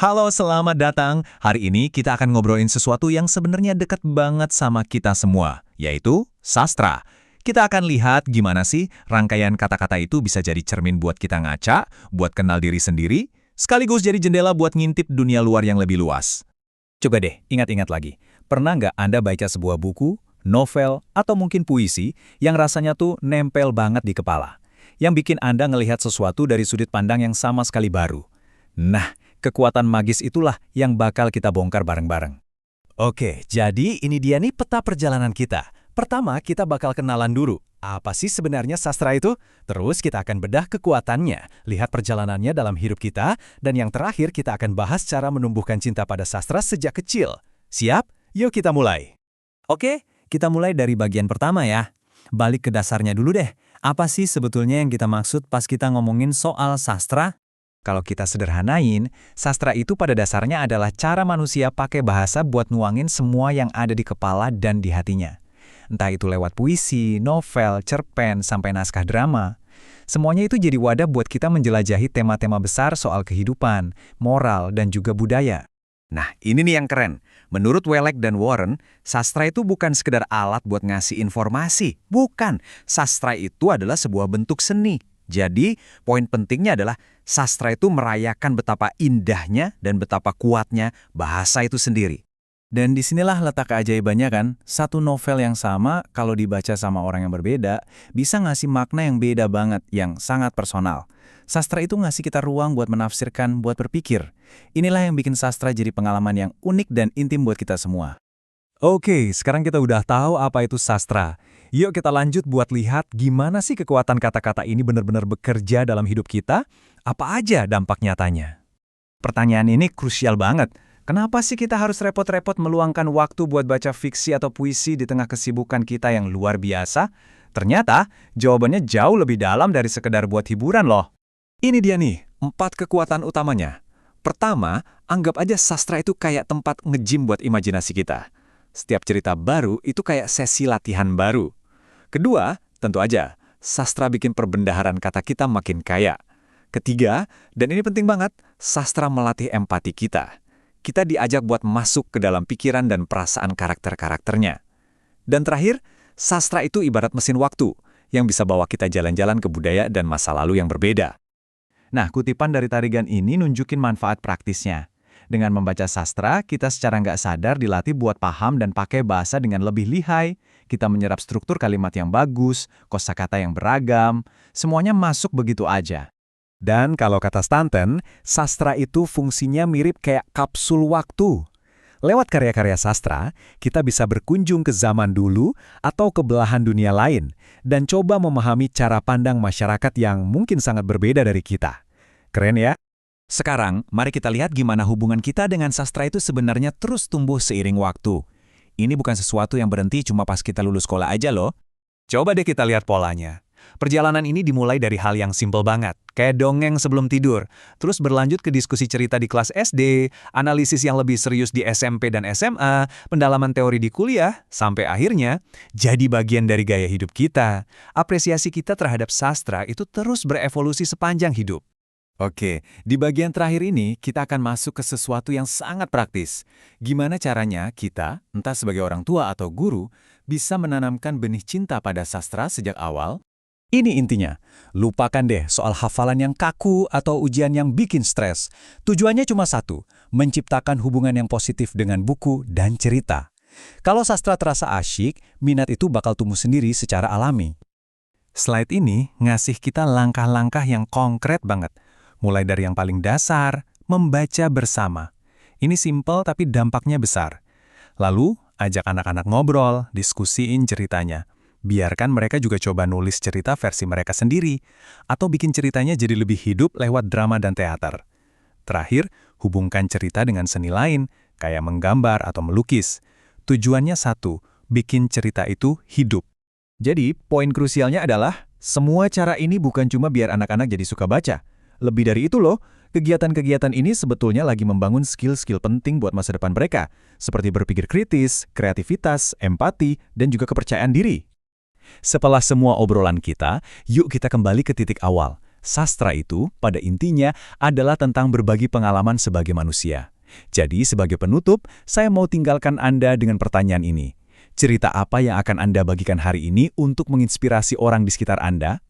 Halo, selamat datang. Hari ini kita akan ngobrolin sesuatu yang sebenarnya dekat banget sama kita semua, yaitu sastra. Kita akan lihat gimana sih rangkaian kata-kata itu bisa jadi cermin buat kita ngaca, buat kenal diri sendiri, sekaligus jadi jendela buat ngintip dunia luar yang lebih luas. Coba deh, ingat-ingat lagi. Pernah nggak Anda baca sebuah buku, novel, atau mungkin puisi yang rasanya tuh nempel banget di kepala? Yang bikin Anda ngelihat sesuatu dari sudut pandang yang sama sekali baru. Nah, kekuatan magis itulah yang bakal kita bongkar bareng-bareng. Oke, jadi ini dia nih peta perjalanan kita. Pertama, kita bakal kenalan dulu. Apa sih sebenarnya sastra itu? Terus kita akan bedah kekuatannya, lihat perjalanannya dalam hidup kita, dan yang terakhir kita akan bahas cara menumbuhkan cinta pada sastra sejak kecil. Siap? Yuk kita mulai. Oke, kita mulai dari bagian pertama ya. Balik ke dasarnya dulu deh. Apa sih sebetulnya yang kita maksud pas kita ngomongin soal sastra? Kalau kita sederhanain, sastra itu pada dasarnya adalah cara manusia pakai bahasa buat nuangin semua yang ada di kepala dan di hatinya. Entah itu lewat puisi, novel, cerpen, sampai naskah drama. Semuanya itu jadi wadah buat kita menjelajahi tema-tema besar soal kehidupan, moral, dan juga budaya. Nah, ini nih yang keren. Menurut Welek dan Warren, sastra itu bukan sekedar alat buat ngasih informasi. Bukan. Sastra itu adalah sebuah bentuk seni. Jadi, poin pentingnya adalah sastra itu merayakan betapa indahnya dan betapa kuatnya bahasa itu sendiri. Dan disinilah letak keajaibannya kan, satu novel yang sama kalau dibaca sama orang yang berbeda, bisa ngasih makna yang beda banget, yang sangat personal. Sastra itu ngasih kita ruang buat menafsirkan, buat berpikir. Inilah yang bikin sastra jadi pengalaman yang unik dan intim buat kita semua. Oke, sekarang kita udah tahu apa itu sastra. Yuk kita lanjut buat lihat gimana sih kekuatan kata-kata ini benar-benar bekerja dalam hidup kita. Apa aja dampak nyatanya? Pertanyaan ini krusial banget. Kenapa sih kita harus repot-repot meluangkan waktu buat baca fiksi atau puisi di tengah kesibukan kita yang luar biasa? Ternyata jawabannya jauh lebih dalam dari sekedar buat hiburan loh. Ini dia nih, 4 kekuatan utamanya. Pertama, anggap aja sastra itu kayak tempat nge-gym buat imajinasi kita. Setiap cerita baru itu kayak sesi latihan baru. Kedua, tentu aja, sastra bikin perbendaharaan kata kita makin kaya. Ketiga, dan ini penting banget, sastra melatih empati kita. Kita diajak buat masuk ke dalam pikiran dan perasaan karakter-karakternya. Dan terakhir, sastra itu ibarat mesin waktu yang bisa bawa kita jalan-jalan ke budaya dan masa lalu yang berbeda. Nah, kutipan dari Tarigan ini nunjukin manfaat praktisnya. Dengan membaca sastra, kita secara nggak sadar dilatih buat paham dan pakai bahasa dengan lebih lihai. Kita menyerap struktur kalimat yang bagus, kosakata yang beragam, semuanya masuk begitu aja. Dan kalau kata Stanton, sastra itu fungsinya mirip kayak kapsul waktu. Lewat karya-karya sastra, kita bisa berkunjung ke zaman dulu atau ke belahan dunia lain, dan coba memahami cara pandang masyarakat yang mungkin sangat berbeda dari kita. Keren ya? Sekarang, mari kita lihat gimana hubungan kita dengan sastra itu sebenarnya terus tumbuh seiring waktu. Ini bukan sesuatu yang berhenti cuma pas kita lulus sekolah aja loh. Coba deh kita lihat polanya. Perjalanan ini dimulai dari hal yang simpel banget, kayak dongeng sebelum tidur, terus berlanjut ke diskusi cerita di kelas SD, analisis yang lebih serius di SMP dan SMA, pendalaman teori di kuliah, sampai akhirnya jadi bagian dari gaya hidup kita. Apresiasi kita terhadap sastra itu terus berevolusi sepanjang hidup. Oke, di bagian terakhir ini kita akan masuk ke sesuatu yang sangat praktis. Gimana caranya kita, entah sebagai orang tua atau guru, bisa menanamkan benih cinta pada sastra sejak awal? Ini intinya, lupakan deh soal hafalan yang kaku atau ujian yang bikin stres. Tujuannya cuma satu, menciptakan hubungan yang positif dengan buku dan cerita. Kalau sastra terasa asyik, minat itu bakal tumbuh sendiri secara alami. Slide ini ngasih kita langkah-langkah yang konkret banget. Mulai dari yang paling dasar, membaca bersama. Ini simpel tapi dampaknya besar. Lalu, ajak anak-anak ngobrol, diskusiin ceritanya. Biarkan mereka juga coba nulis cerita versi mereka sendiri, atau bikin ceritanya jadi lebih hidup lewat drama dan teater. Terakhir, hubungkan cerita dengan seni lain, kayak menggambar atau melukis. Tujuannya satu, bikin cerita itu hidup. Jadi, poin krusialnya adalah, semua cara ini bukan cuma biar anak-anak jadi suka baca. Lebih dari itu loh, kegiatan-kegiatan ini sebetulnya lagi membangun skill-skill penting buat masa depan mereka, seperti berpikir kritis, kreativitas, empati, dan juga kepercayaan diri. Setelah semua obrolan kita, yuk kita kembali ke titik awal. Sastra itu, pada intinya, adalah tentang berbagi pengalaman sebagai manusia. Jadi, sebagai penutup, saya mau tinggalkan Anda dengan pertanyaan ini. Cerita apa yang akan Anda bagikan hari ini untuk menginspirasi orang di sekitar Anda?